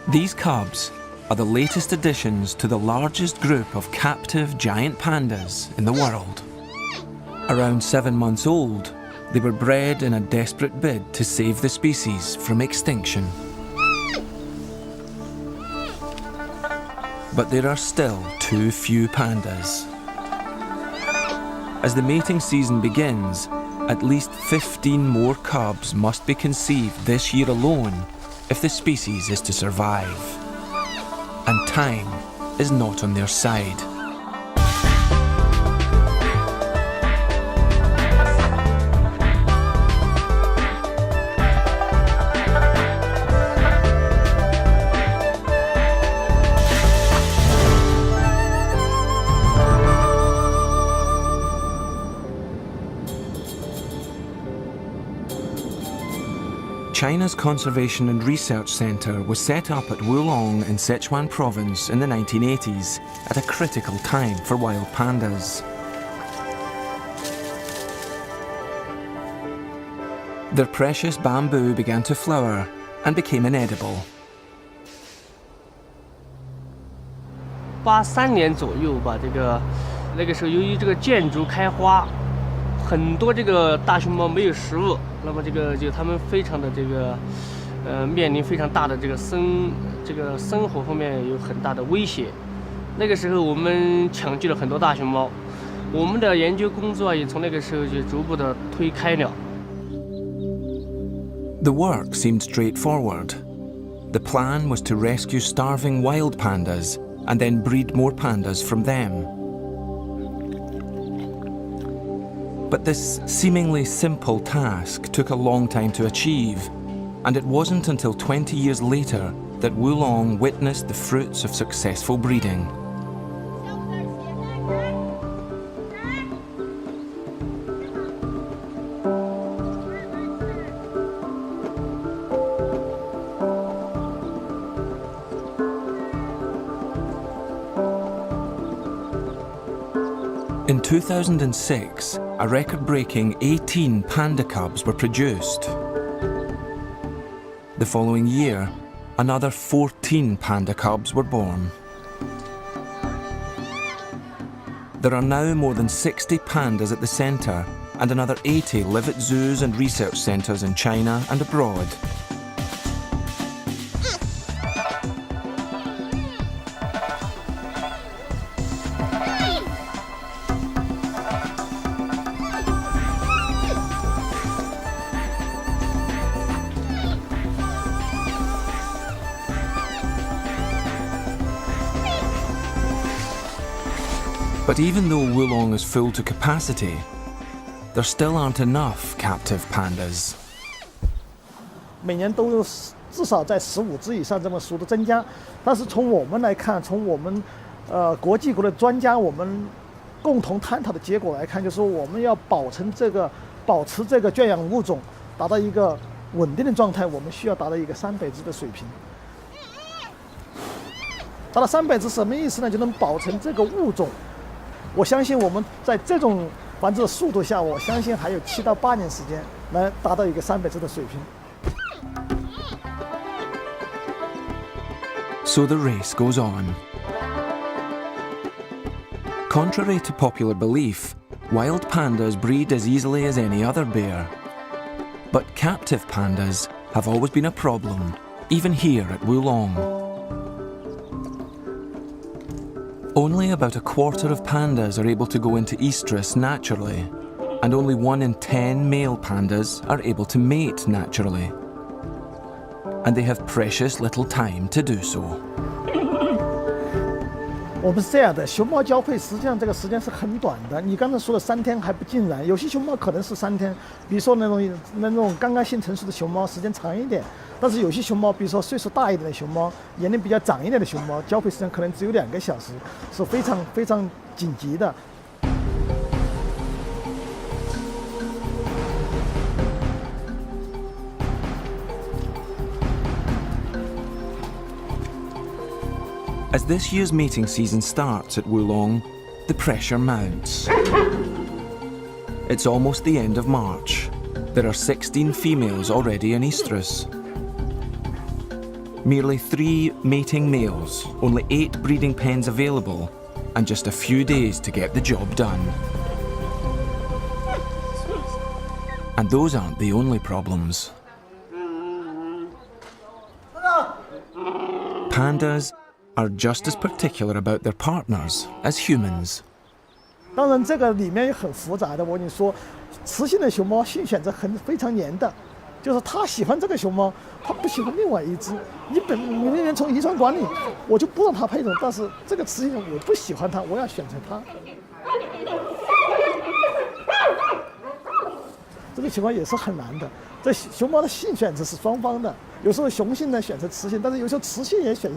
These cubs are the latest additions to the largest group of captive giant pandas in the world. Around 7 months old, they were bred in a desperate bid to save the species from extinction. But there are still too few pandas. As the mating season begins, at least 15 more cubs must be conceived this year alone if the species is to survive. And time is not on their side. China's Conservation and Research Centre was set up at Wulong in Sichuan province in the 1980s at a critical time for wild pandas. Their precious bamboo began to flower and became inedible. 83年左右吧，那个时候由于这个建筑开花，很多这个大熊猫没有食物。 那么就它们非常的面临非常大的这个生活方面有很大的威胁。那个时候我们抢救了很多大熊猫，我们的研究工作也从那个时候就逐步的推开了。The work seemed straightforward. The plan was to rescue starving wild pandas and then breed more pandas from them. But this seemingly simple task took a long time to achieve, and it wasn't until 20 years later that Wulong witnessed the fruits of successful breeding. In 2006, a record-breaking 18 panda cubs were produced. The following year, another 14 panda cubs were born. There are now more than 60 pandas at the centre, and another 80 live at zoos and research centres in China and abroad. But even though Wulong is full to capacity, there still aren't enough captive pandas. 每年都有至少在15只以上这么数的增加，但是从我们来看，从我们国际的专家我们共同探讨的结果来看，就是说我们要保持这个圈养物种达到一个稳定的状态，我们需要达到一个300只的水平。达到300只什么意思呢？就能保存这个物种。 我相信我们在这种繁殖的速度下，我相信还有7到8年时间来达到一个300只的水平。So the race goes on. Contrary to popular belief, wild pandas breed as easily as any other bear. But captive pandas have always been a problem, even here at Wulong. Only about a quarter of pandas are able to go into estrus naturally, and only 1 in 10 male pandas are able to mate naturally. And they have precious little time to do so. 我们是这样的，熊猫交配实际上这个时间是很短的。你刚才说的3天还不尽然，有些熊猫可能是3天，比如说那种刚刚性成熟的熊猫时间长一点。 但是有些熊猫，比如说岁数大一点的熊猫，年龄比较长一点的熊猫，交配时间可能只有2个小时，是非常紧急的。As this year's mating season starts at Wulong, the pressure mounts. It's almost the end of March. There are 16 females already in estrus. Merely 3 mating males, only 8 breeding pens available, and just a few days to get the job done. And those aren't the only problems. Pandas are just as particular about their partners as humans. 当然，这个里面也很复杂的。我跟你说，雌性的熊猫性选择非常严的，就是它喜欢这个熊猫，它不喜欢另外一只。你明明从遗传管理，我就不让它配种，但是这个雌性我不喜欢它，我要选择它。这个情况也是很难的。这熊猫的性选择是双方的，有时候雄性呢选择雌性，但是有时候雌性也选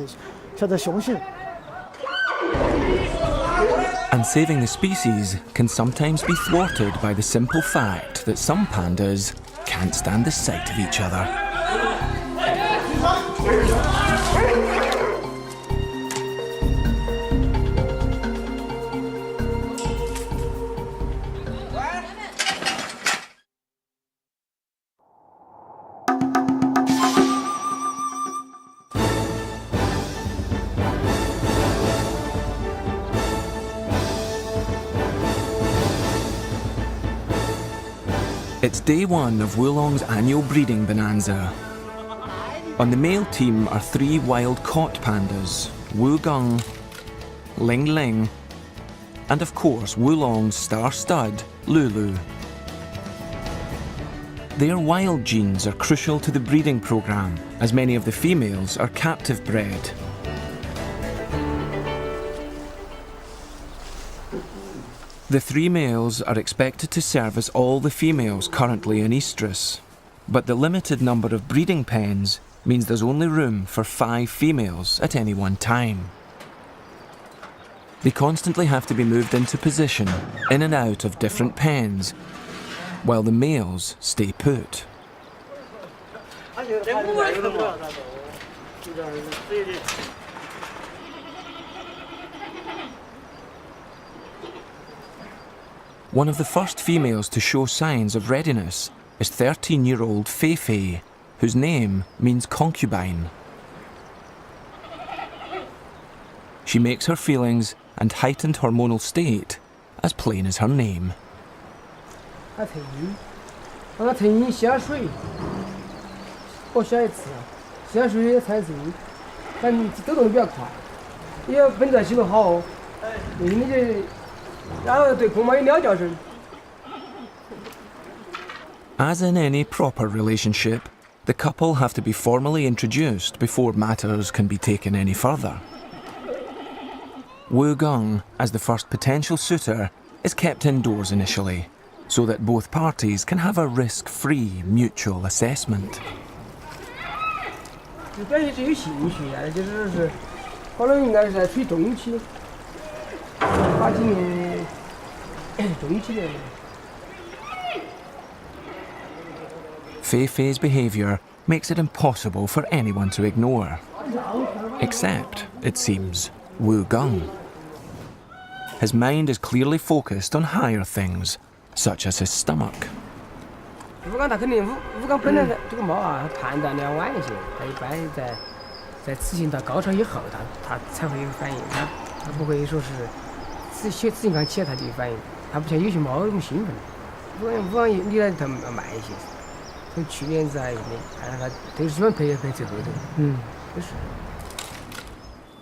择雄性。And saving the species can sometimes be thwarted by the simple fact that some pandas can't stand the sight of each other. It's day 1 of Wulong's annual breeding bonanza. On the male team are 3 wild caught pandas, Wugung, Ling Ling, and of course Wulong's star stud, Lulu. Their wild genes are crucial to the breeding program, as many of the females are captive bred. The 3 males are expected to service all the females currently in estrus, but the limited number of breeding pens means there's only room for 5 females at any one time. They constantly have to be moved into position, in and out of different pens, while the males stay put. One of the first females to show signs of readiness is 13-year-old Fei Fei, whose name means concubine. She makes her feelings and heightened hormonal state as plain as her name. As in any proper relationship, the couple have to be formally introduced before matters can be taken any further. Wugung, as the first potential suitor, is kept indoors initially, so that both parties can have a risk-free mutual assessment. Fei Fei's behaviour makes it impossible for anyone to ignore. Except, it seems, Wugung. His mind is clearly focused on higher things, such as his stomach.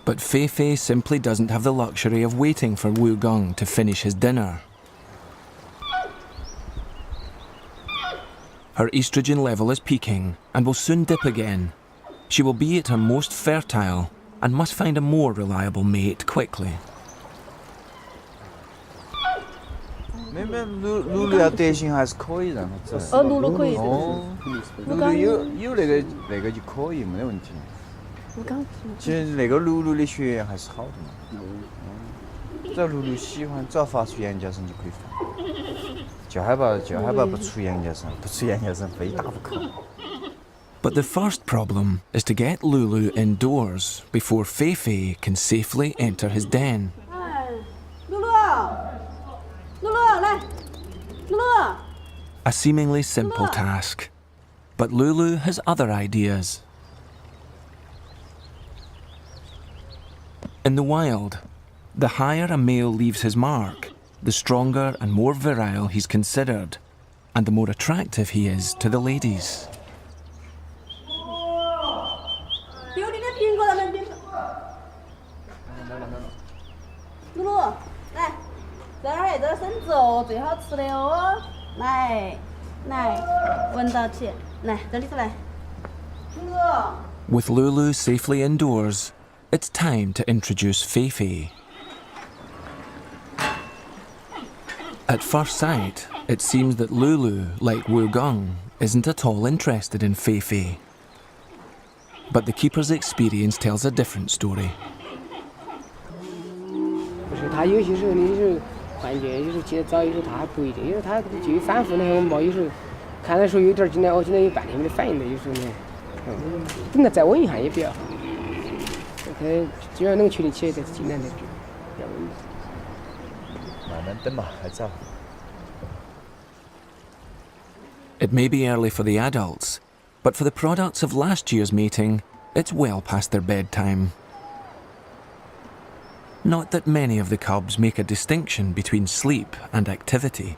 But Fei Fei simply doesn't have the luxury of waiting for Wugung to finish his dinner. Her estrogen level is peaking and will soon dip again. She will be at her most fertile and must find a more reliable mate quickly. Lulu 要德行还是可以让他走。露可以。Lulu 有那个就可以，没得问题。其实那个Lulu的血缘还是好的嘛。只要Lulu喜欢，只要发出羊叫声就可以放。就害怕不出羊叫声，不出羊叫声非打不可。But the first problem is to get Lulu indoors before Fei Fei can safely enter his den. A seemingly simple task, but Lulu has other ideas. In the wild, the higher a male leaves his mark, the stronger and more virile he's considered, and the more attractive he is to the ladies. With Lulu safely indoors, it's time to introduce Feifei. At first sight, it seems that Lulu, like Wu Gong, isn't at all interested in Feifei. But the keeper's experience tells a different story. 不是，他有些时候你是幻觉，有时候起得早，有时候他还不一定，有时候他就反复那个嘛，有时候看的时候有点进来，进来有半天没得反应的，有时候呢，等他再稳一下也比较好。他只要能确定起来，再尽量再治，要不。慢慢等嘛，还早。 It may be early for the adults, but for the products of last year's mating, it's well past their bedtime. Not that many of the cubs make a distinction between sleep and activity.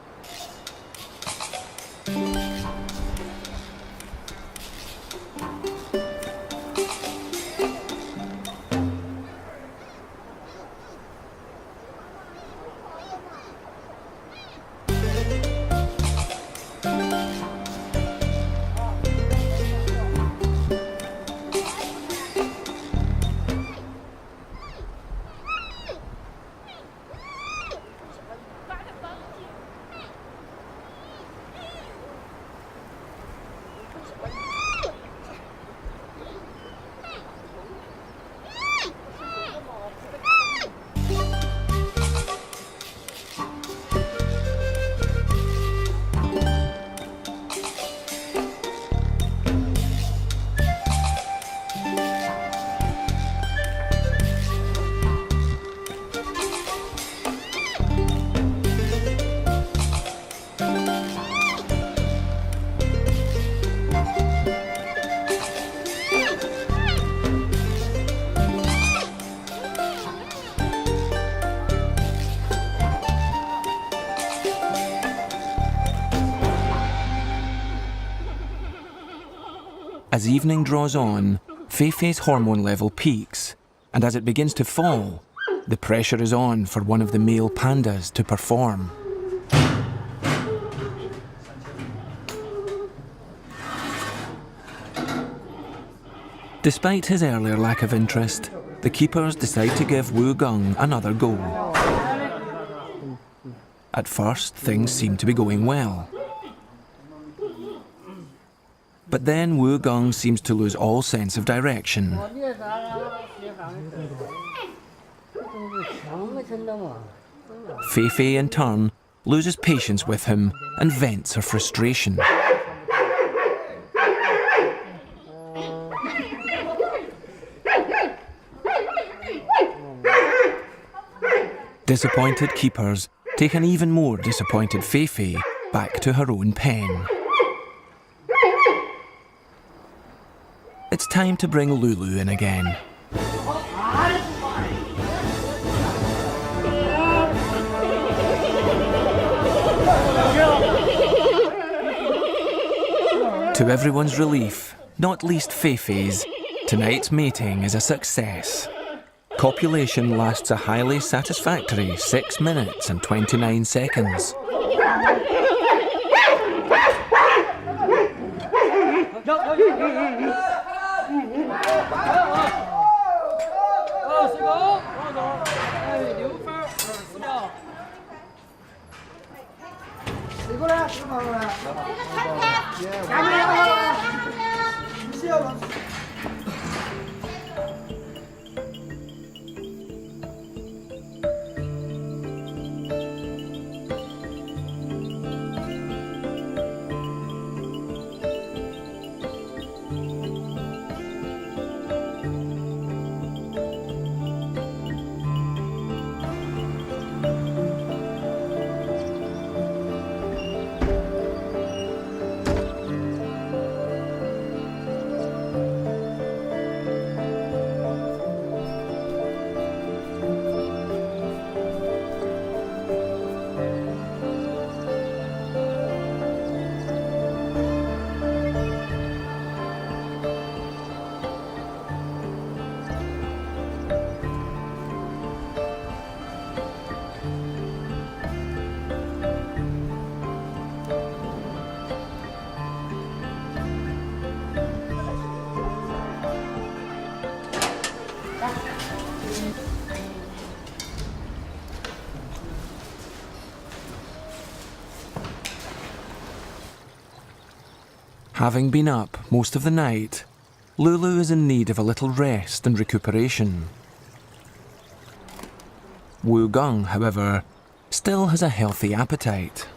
As evening draws on, Feifei's hormone level peaks, and as it begins to fall, the pressure is on for one of the male pandas to perform. Despite his earlier lack of interest, the keepers decide to give Wu Gong another go. At first, things seem to be going well. But then Wu Gong seems to lose all sense of direction. Feifei, in turn, loses patience with him and vents her frustration. Disappointed keepers take an even more disappointed Feifei back to her own pen. It's time to bring Lulu in again. To everyone's relief, not least Feifei's, tonight's mating is a success. Copulation lasts a highly satisfactory 6 minutes and 29 seconds. Having been up most of the night, Lulu is in need of a little rest and recuperation. Wu Gung, however, still has a healthy appetite.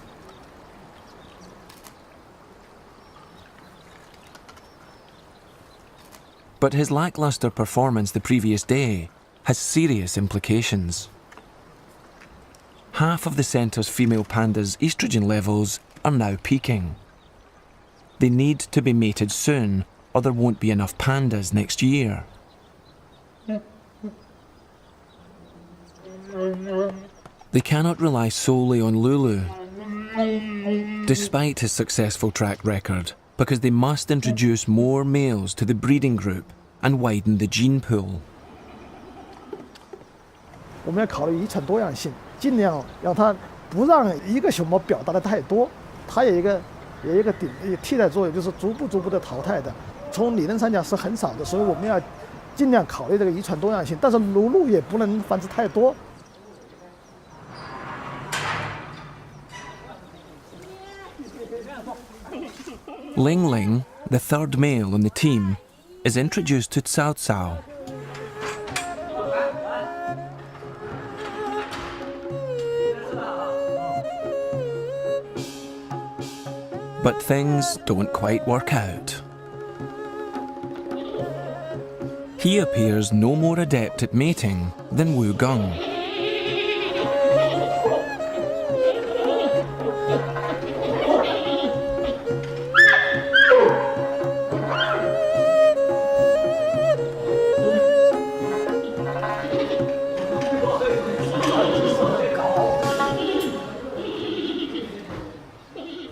But his lackluster performance the previous day has serious implications. Half of the centre's female pandas' estrogen levels are now peaking. They need to be mated soon, or there won't be enough pandas next year. They cannot rely solely on Lulu, despite his successful track record, because they must introduce more males to the breeding group and widen the gene pool. 我们要考虑遗传多样性，尽量让它不让一个熊猫表达的太多，它有一个替代作用，就是逐步的淘汰的。从理论上讲是很少的，所以我们要尽量考虑这个遗传多样性，但是乳鹿也不能繁殖太多。 Ling Ling, the third male on the team, is introduced to Cao Cao. But things don't quite work out. He appears no more adept at mating than Wu Gung.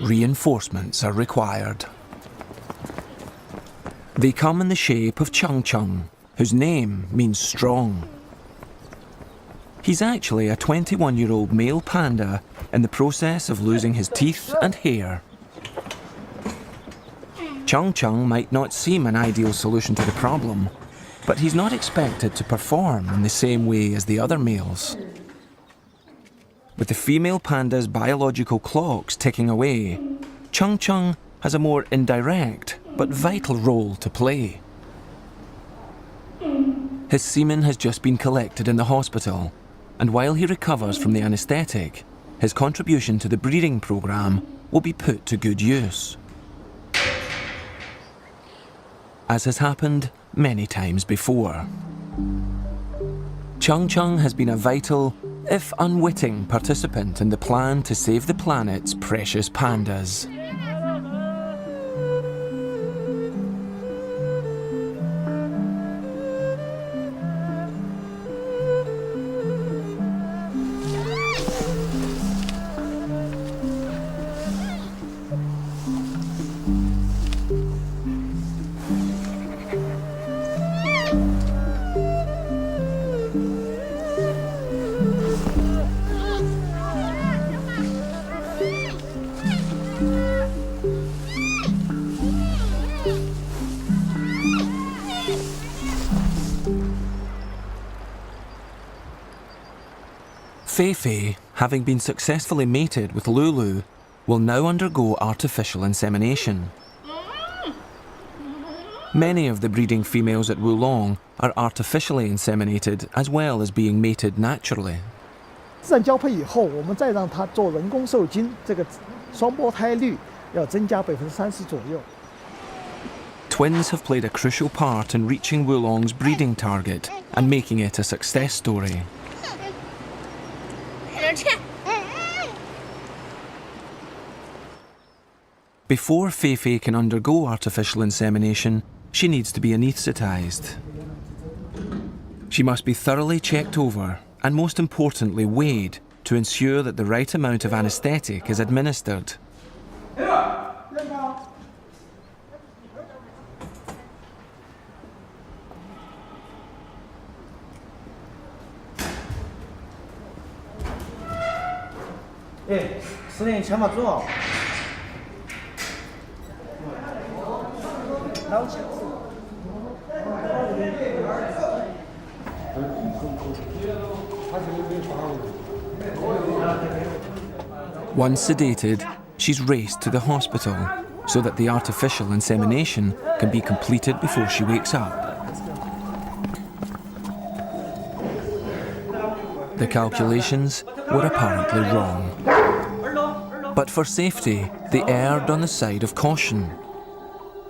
Reinforcements are required. They come in the shape of Chung Chung, whose name means strong. He's actually a 21-year-old male panda in the process of losing his teeth and hair. Chung Chung might not seem an ideal solution to the problem, but he's not expected to perform in the same way as the other males. With the female panda's biological clocks ticking away, Chung Chung has a more indirect but vital role to play. His semen has just been collected in the hospital, and while he recovers from the anaesthetic, his contribution to the breeding programme will be put to good use. As has happened many times before. Chung Chung has been a vital, if unwitting, participant in the plan to save the planet's precious pandas. Fei, having been successfully mated with Lulu, will now undergo artificial insemination. Many of the breeding females at Wulong are artificially inseminated as well as being mated naturally. 自然交配以后，我们再让它做人工受精，这个双胞胎率要增加30%左右。 Twins have played a crucial part in reaching Wulong's breeding target and making it a success story. Before Fei can undergo artificial insemination, she needs to be anaesthetised. She must be thoroughly checked over and, most importantly, weighed to ensure that the right amount of anaesthetic is administered. Once sedated, she's raced to the hospital so that the artificial insemination can be completed before she wakes up. The calculations were apparently wrong. But for safety, they erred on the side of caution.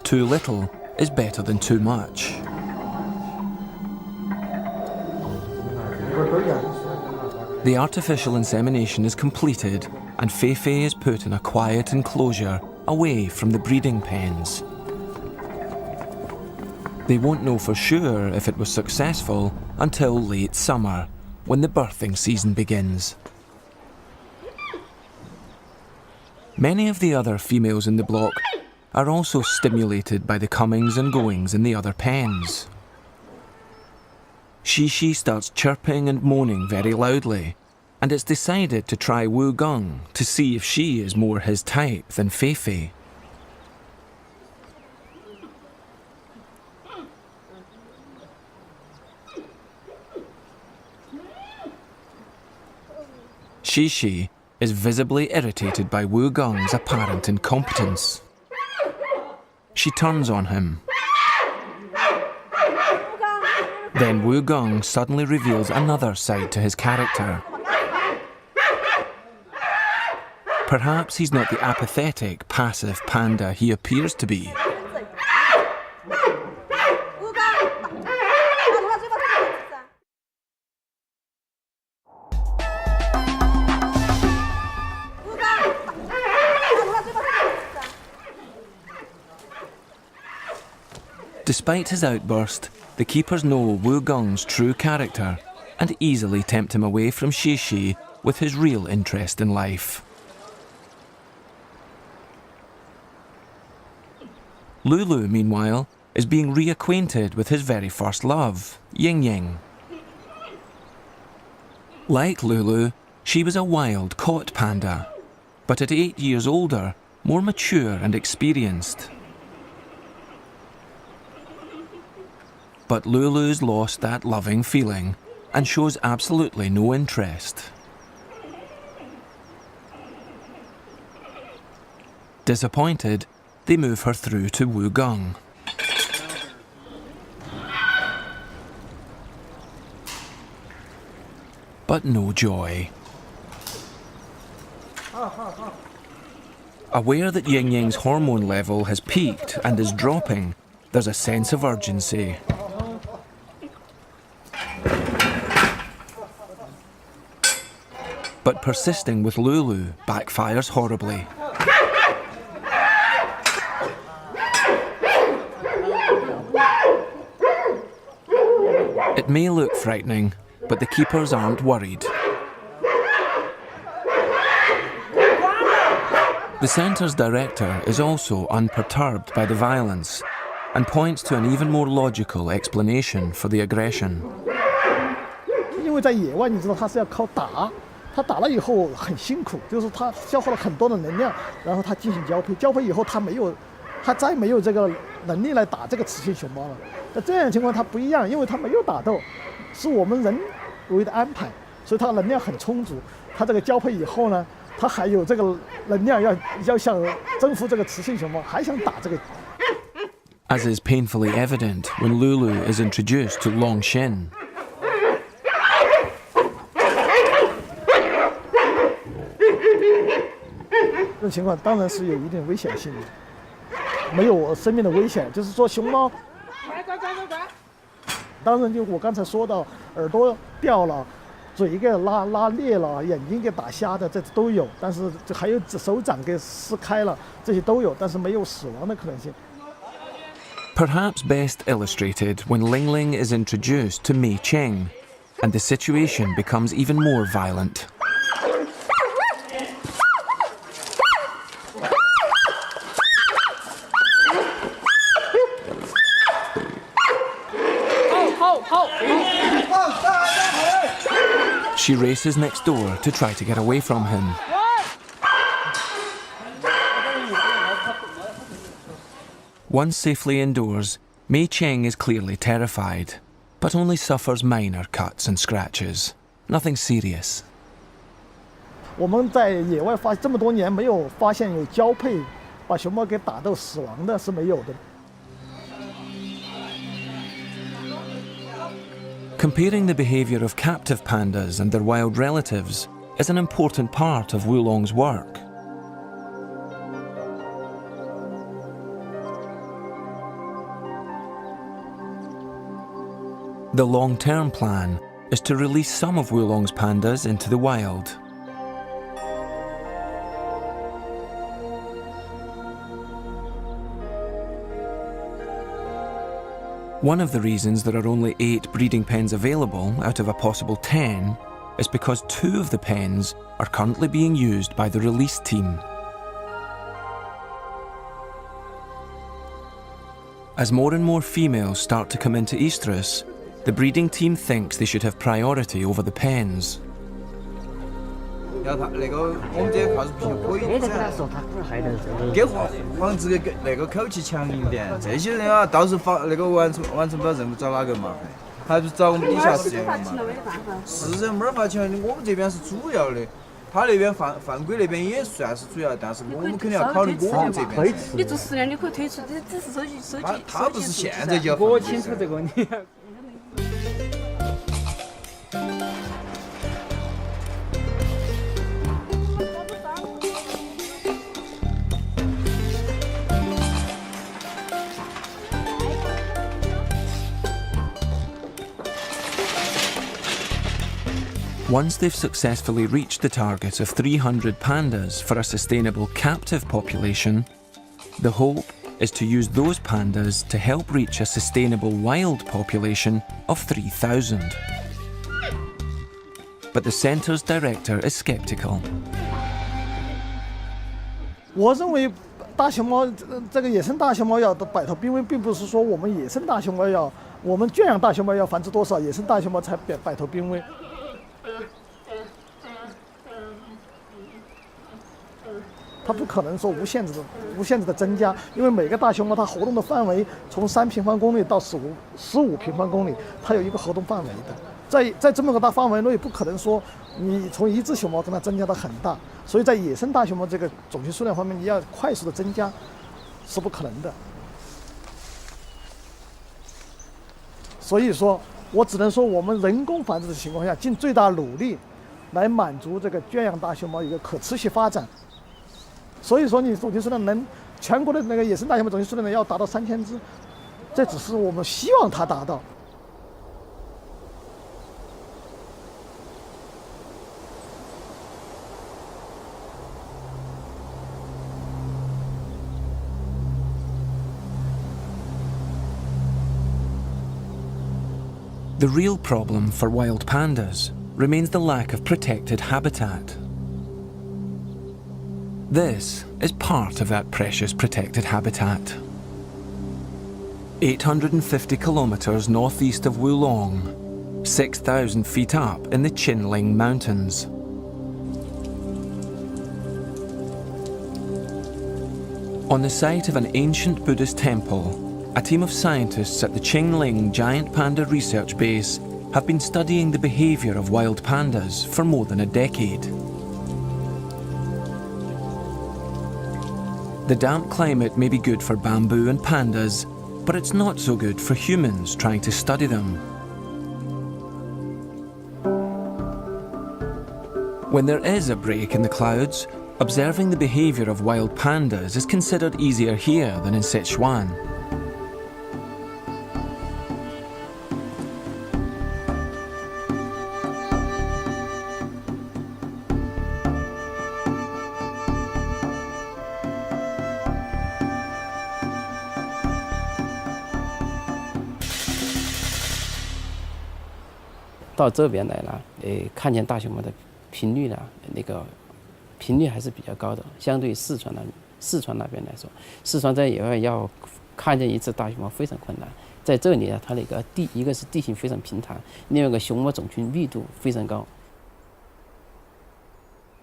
Too little is better than too much. The artificial insemination is completed and Feifei is put in a quiet enclosure away from the breeding pens. They won't know for sure if it was successful until late summer, when the birthing season begins. Many of the other females in the block are also stimulated by the comings and goings in the other pens. Xixi starts chirping and moaning very loudly, and it's decided to try Wu Gong to see if she is more his type than Feifei. Xixi is visibly irritated by Wu Gong's apparent incompetence. She turns on him. Then Wu Gong suddenly reveals another side to his character. Perhaps he's not the apathetic, passive panda he appears to be. Despite his outburst, the keepers know Wu Gong's true character and easily tempt him away from Xixi with his real interest in life. Lulu, meanwhile, is being reacquainted with his very first love, Ying Ying. Like Lulu, she was a wild caught panda, but at 8 years older, more mature and experienced. But Lulu's lost that loving feeling and shows absolutely no interest. Disappointed, they move her through to Wu Gong. But no joy. Aware that Ying Ying's hormone level has peaked and is dropping, there's a sense of urgency. But persisting with Lulu backfires horribly. It may look frightening, but the keepers aren't worried. The centre's director is also unperturbed by the violence and points to an even more logical explanation for the aggression. 因为在野外，你知道它是要靠打。 他打了以后很辛苦，就是他消耗了很多的能量，然后他进行交配，交配以后他再没有这个能力来打这个雌性熊猫了。那这样的情况他不一样，因为他没有打斗，是我们人为的安排，所以他能量很充足。他这个交配以后呢，他还有这个能量要想征服这个雌性熊猫，还想打这个。As is painfully evident when Lulu is introduced to Longshin. 这种情况当然是有一定危险性的，没有生命的危险，就是说熊猫，当然就我刚才说到，耳朵掉了，嘴给拉裂了，眼睛给打瞎的，这都有，但是还有手掌给撕开了，这些都有，但是没有死亡的可能性。Perhaps best illustrated when Ling Ling is introduced to Mei Cheng, and the situation becomes even more violent. She races next door to try to get away from him. Once safely indoors, Mei Cheng is clearly terrified, but only suffers minor cuts and scratches. Nothing serious. 我们在野外这么多年没有发现有交配把熊猫给打斗死亡的是没有的。Comparing the behaviour of captive pandas and their wild relatives is an important part of Wulong's work. The long-term plan is to release some of Wulong's pandas into the wild. One of the reasons there are only 8 breeding pens available out of a possible 10 is because 2 of the pens are currently being used by the release team. As more and more females start to come into estrus, the breeding team thinks they should have priority over the pens. 要它那个我们这个泡是必须可以没得跟他说，他不是害人。给防止个那个口气强一点。这些人啊，到时候那个完成不了任务，找哪个麻烦？还不是找我们底下饲养员麻烦。是人没法请，我们这边是主要的，他那边犯规那边也算是主要，但是我们肯定要考虑我们这边。你做饲养你可以退出，只是收集。他不是现在就要。我清楚这个问题。Once they've successfully reached the target of 300 pandas for a sustainable captive population, the hope is to use those pandas to help reach a sustainable wild population of 3,000. But the centre's director is sceptical. 我认为大熊猫这个野生大熊猫要摆脱濒危，并不是说我们野生大熊猫要，我们圈养大熊猫要繁殖多少，野生大熊猫才摆脱濒危。它不可能说无限制的增加，因为每个大熊猫它活动的范围从3平方公里到15平方公里，它有一个活动范围的。在这么个大范围内，不可能说你从一只熊猫跟它增加到很大，所以在野生大熊猫这个种群数量方面，你要快速的增加是不可能的。所以说，我只能说我们人工繁殖的情况下，尽最大努力来满足这个圈养大熊猫一个可持续发展。所以说，你种群数量能全国的那个野生大熊猫种群数量要达到3000只，这只是我们希望它达到。The real problem for wild pandas remains the lack of protected habitat. This is part of that precious protected habitat. 850 kilometres northeast of Wulong, 6,000 feet up in the Chinling Mountains. On the site of an ancient Buddhist temple, a team of scientists at the Chinling Giant Panda Research Base have been studying the behaviour of wild pandas for more than a decade. The damp climate may be good for bamboo and pandas, but it's not so good for humans trying to study them. When there is a break in the clouds, observing the behaviour of wild pandas is considered easier here than in Sichuan.到这边来了，看见大熊猫的频率呢，那个频率还是比较高的，相对于四川那边来说，四川在野外要看见一只大熊猫非常困难。在这里呢，它那个一个是地形非常平坦，另外一个熊猫种群密度非常高。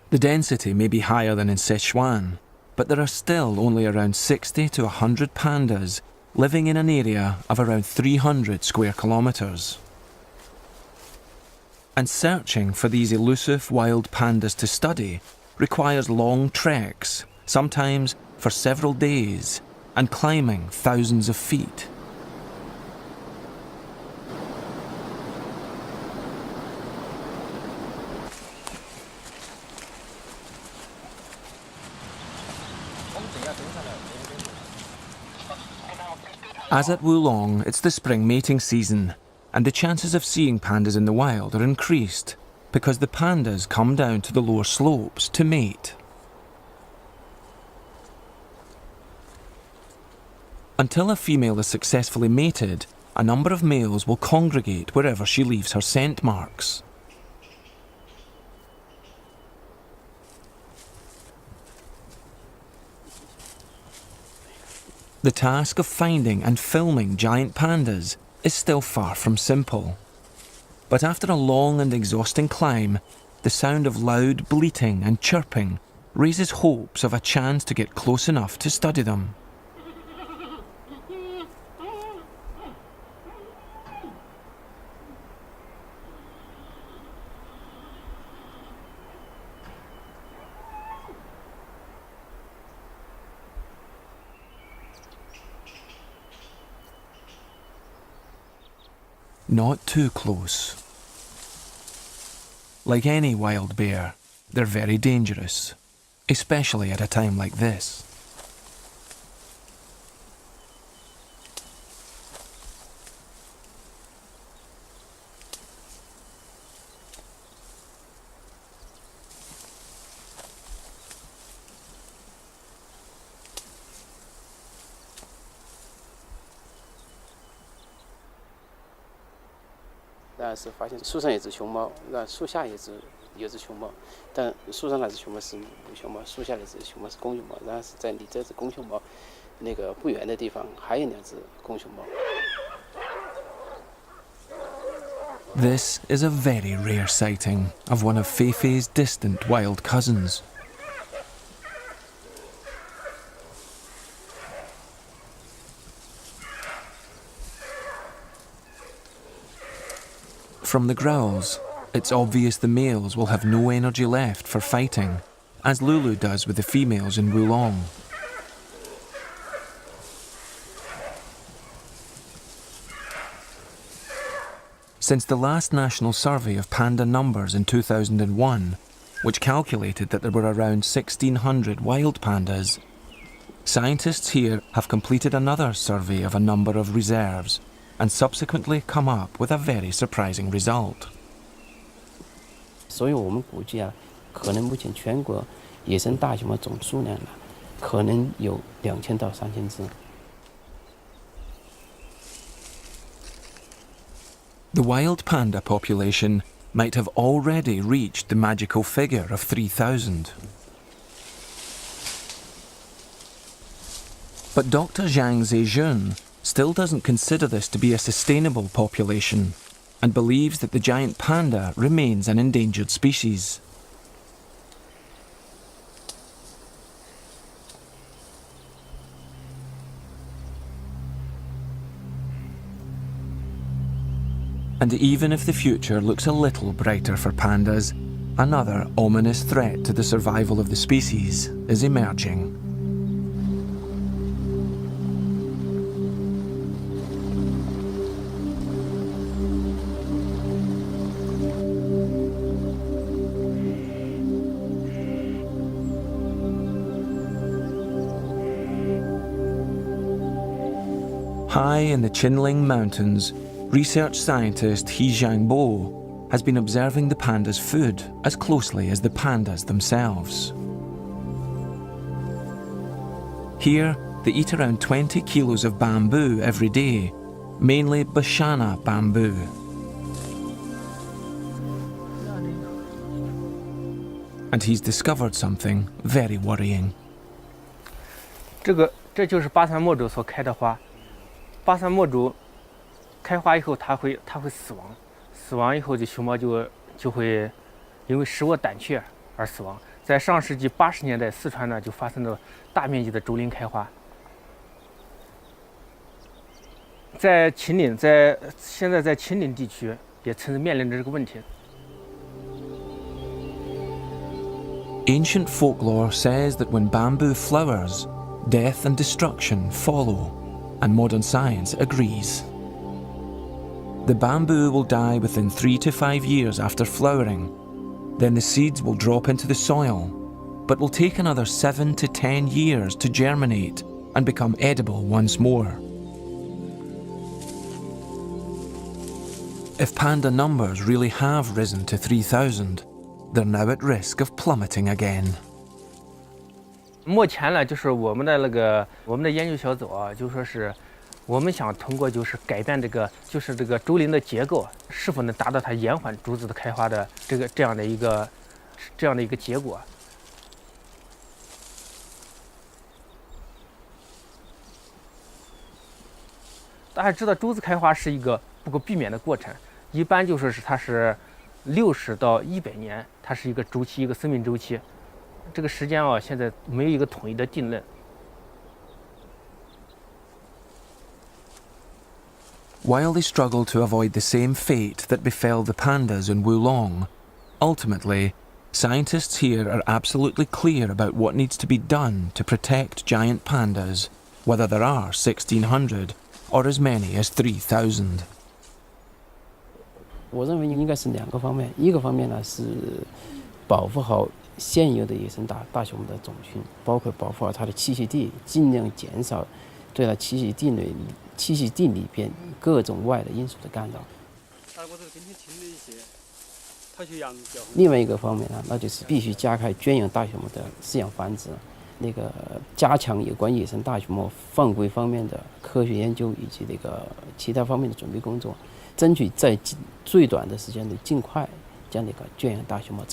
The density may be higher than in Sichuan, but there are still only around 60 to 100 pandas living in an area of around 300 square kilometres. And searching for these elusive wild pandas to study requires long treks, sometimes for several days and climbing thousands of feet. As at Wulong, it's the spring mating season, and the chances of seeing pandas in the wild are increased because the pandas come down to the lower slopes to mate. Until a female is successfully mated, a number of males will congregate wherever she leaves her scent marks. The task of finding and filming giant pandas is still far from simple. But after a long and exhausting climb, the sound of loud bleating and chirping raises hopes of a chance to get close enough to study them. Not too close. Like any wild bear, they're very dangerous, especially at a time like this.然后是发现树上有只熊猫，然后树下有只熊猫，但树上那只熊猫是母熊猫，树下那只熊猫是公熊猫。然后是在离这只公熊猫那个不远的地方还有2只公熊猫。This is a very rare sighting of one of Feifei's distant wild cousins. From the growls, it's obvious the males will have no energy left for fighting, as Lulu does with the females in Wulong. Since the last national survey of panda numbers in 2001, which calculated that there were around 1,600 wild pandas, scientists here have completed another survey of a number of reserves and subsequently come up with a very surprising result. 所以我们估计可能目前全国野生大熊猫总数量可能有2000到3000只。The wild panda population might have already reached the magical figure of 3,000. But Dr. Zhang Zejun still doesn't consider this to be a sustainable population and believes that the giant panda remains an endangered species. And even if the future looks a little brighter for pandas, another ominous threat to the survival of the species is emerging. High in the Qinling Mountains, research scientist He Jiangbo has been observing the pandas' food as closely as the pandas themselves. Here, they eat around 20 kilos of bamboo every day, mainly Bashana bamboo. And he's discovered something very worrying. 这就是巴山墨竹所开的花。巴山墨竹开花以后，它会死亡，死亡以后，这熊猫就会因为食物胆怯而死亡。在上世纪80年代，四川呢就发生了大面积的竹林开花。在秦岭，现在在秦岭地区也面临着这个问题。Ancient folklore says that when bamboo flowers, death and destruction follow, and modern science agrees. The bamboo will die within 3 to 5 years after flowering. Then the seeds will drop into the soil, but will take another 7 to 10 years to germinate and become edible once more. If panda numbers really have risen to 3,000, they're now at risk of plummeting again. 目前呢，就是我们的研究小组啊，就说是我们想通过就是改变这个竹林的结构，是否能达到它延缓竹子的开花的这样的一个结果。大家知道竹子开花是一个不可避免的过程，一般就说是它是60到100年，它是一个周期，一个生命周期。这个时间啊，现在没有一个统一的定论。 While they struggle to avoid the same fate that befell the pandas in Wulong, ultimately, scientists here are absolutely clear about what needs to be done to protect giant pandas, whether there are 1,600 or as many as 3,000. 我认为应该是2个方面，一个方面呢是保护好现有的野生大熊的种群，包括保护好它的栖息地，尽量减少对它栖息地里边各种外的因素的干扰。另外一个方面呢，那就是必须加开圈养大熊猫的饲养繁殖，加强有关野生大熊猫放归方面的科学研究以及其他方面的准备工作，争取在最短的时间内尽快将圈养大熊猫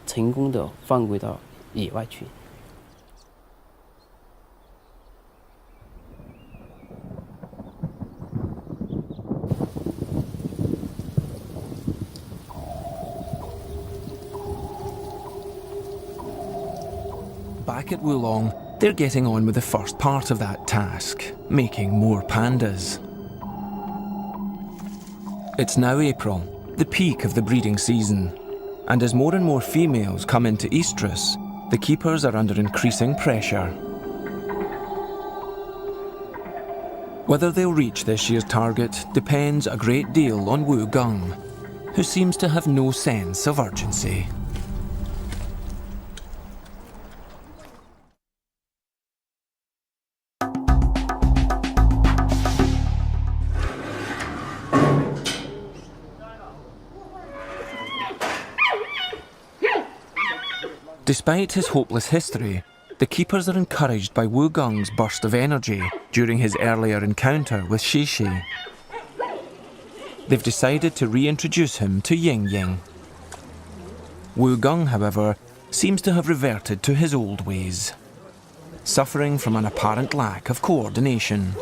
成功的放归到野外去。 Back at Wulong, they're getting on with the first part of that task, making more pandas. It's now April, the peak of the breeding season, and as more and more females come into estrus, the keepers are under increasing pressure. Whether they'll reach this year's target depends a great deal on Wu Gung, who seems to have no sense of urgency. Despite his hopeless history, the keepers are encouraged by Wu Gung's burst of energy during his earlier encounter with Shishi. They've decided to reintroduce him to Ying Ying. Wu Gung, however, seems to have reverted to his old ways, suffering from an apparent lack of coordination.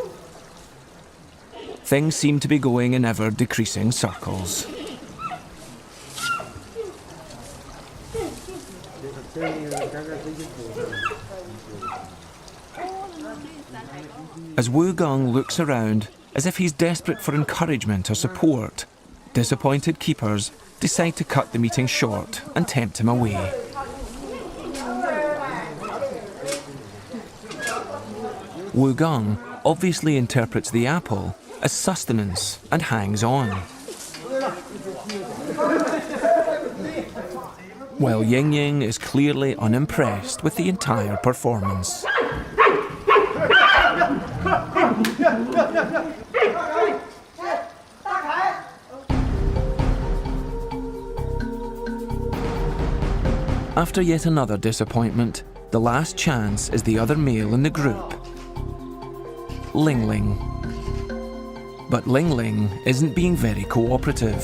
Things seem to be going in ever-decreasing circles. As Wu Gung looks around as if he's desperate for encouragement or support, disappointed keepers decide to cut the meeting short and tempt him away. Wu Gung obviously interprets the apple as sustenance and hangs on, while Ying Ying is clearly unimpressed with the entire performance. After yet another disappointment, the last chance is the other male in the group, Ling Ling. But Ling Ling isn't being very cooperative.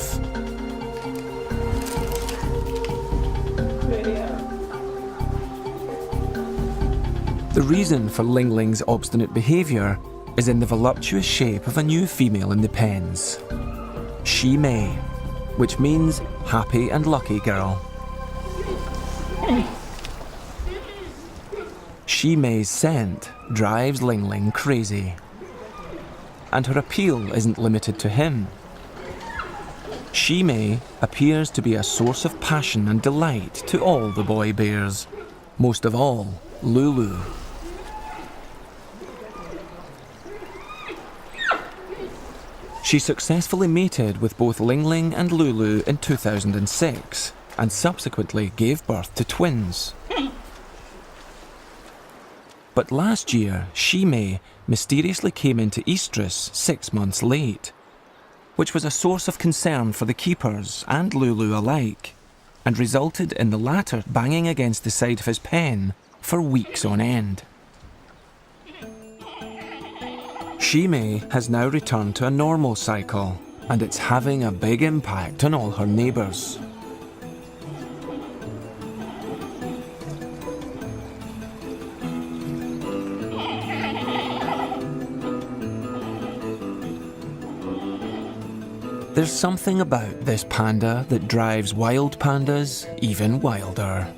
The reason for Ling Ling's obstinate behaviour is in the voluptuous shape of a new female in the pens, Shi Mei, which means happy and lucky girl. Shi Mei's scent drives Ling Ling crazy, and her appeal isn't limited to him. Shi Mei appears to be a source of passion and delight to all the boy bears, most of all Lulu. She successfully mated with both Ling Ling and Lulu in 2006 and subsequently gave birth to twins. But last year, Shimei mysteriously came into estrus 6 months late, which was a source of concern for the keepers and Lulu alike, and resulted in the latter banging against the side of his pen for weeks on end. Shimei has now returned to a normal cycle, and it's having a big impact on all her neighbours. There's something about this panda that drives wild pandas even wilder.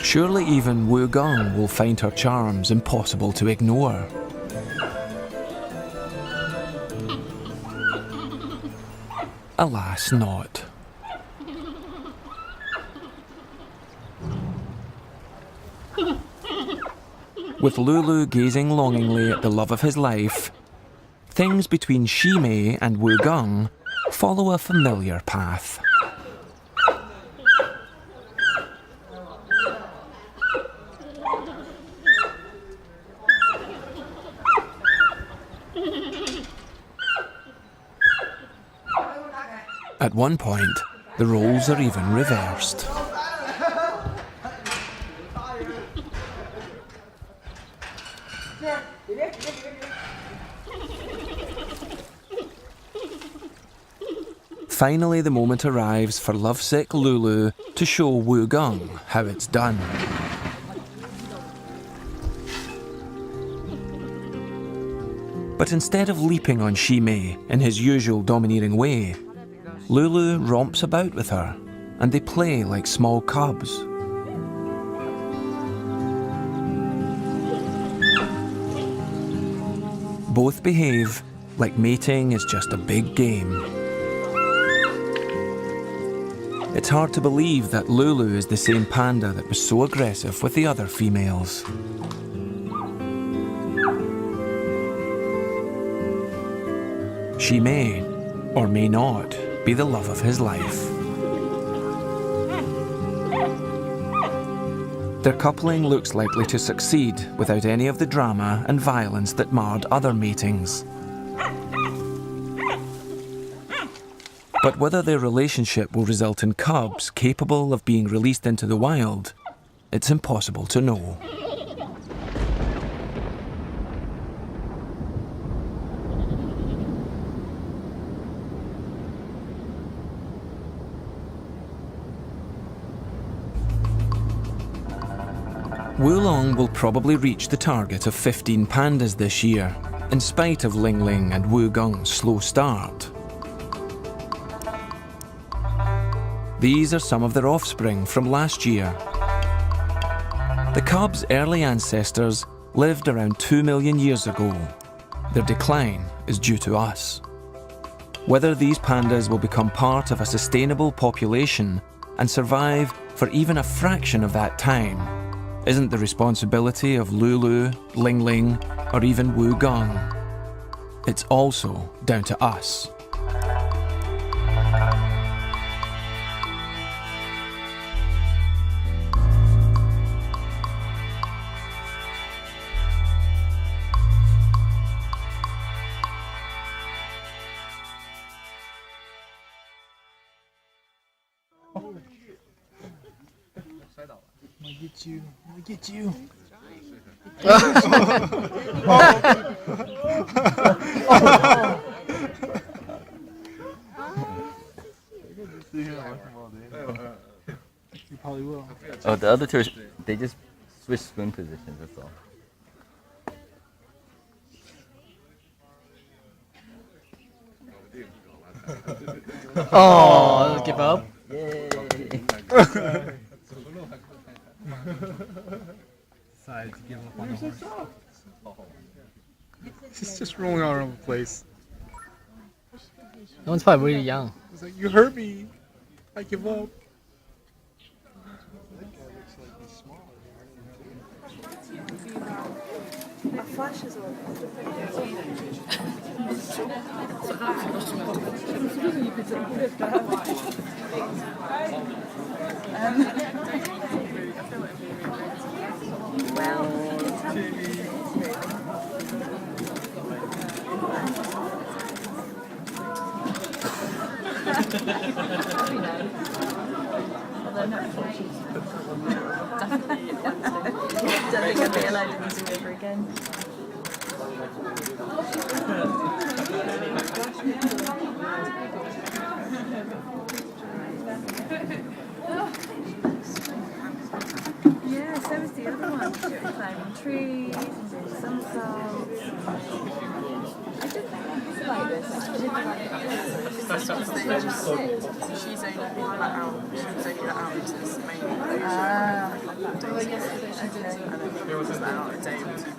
Surely even Wu Gong will find her charms impossible to ignore. Alas, not. With Lulu gazing longingly at the love of his life, things between Shimei and Wu Gong follow a familiar path. At one point, the roles are even reversed. Finally, the moment arrives for lovesick Lulu to show Wu Gong how it's done. But instead of leaping on Shimei in his usual domineering way, Lulu romps about with her, and they play like small cubs. Both behave like mating is just a big game. It's hard to believe that Lulu is the same panda that was so aggressive with the other females. She may, or may not, be the love of his life. Their coupling looks likely to succeed without any of the drama and violence that marred other matings. But whether their relationship will result in cubs capable of being released into the wild, it's impossible to know. Wulong will probably reach the target of 15 pandas this year, in spite of Ling Ling and Wu Gong's slow start. These are some of their offspring from last year. The cubs' early ancestors lived around 2 million years ago. Their decline is due to us. Whether these pandas will become part of a sustainable population and survive for even a fraction of that time isn't the responsibility of Lulu, Ling Ling, or even Wu Gong. It's also down to us. I'll get you. You probably will. Oh, the other two, they just switch spoon positions, that's all. Oh, give up. Yay! Decided to give up on the horse. He's just rolling all over the place. That one's probably really young. He's like, you hurt me. I give up. That guy looks like he's smaller. A flash as well. Definitely don't think I'd be allowed in the zoo ever again. Yeah, so was the other one. Climbing trees and doing somersaults. I did like this. I did like this. She's only let out. She was only let out into this main. Well, yesterday she did. And then it was let out a day or two.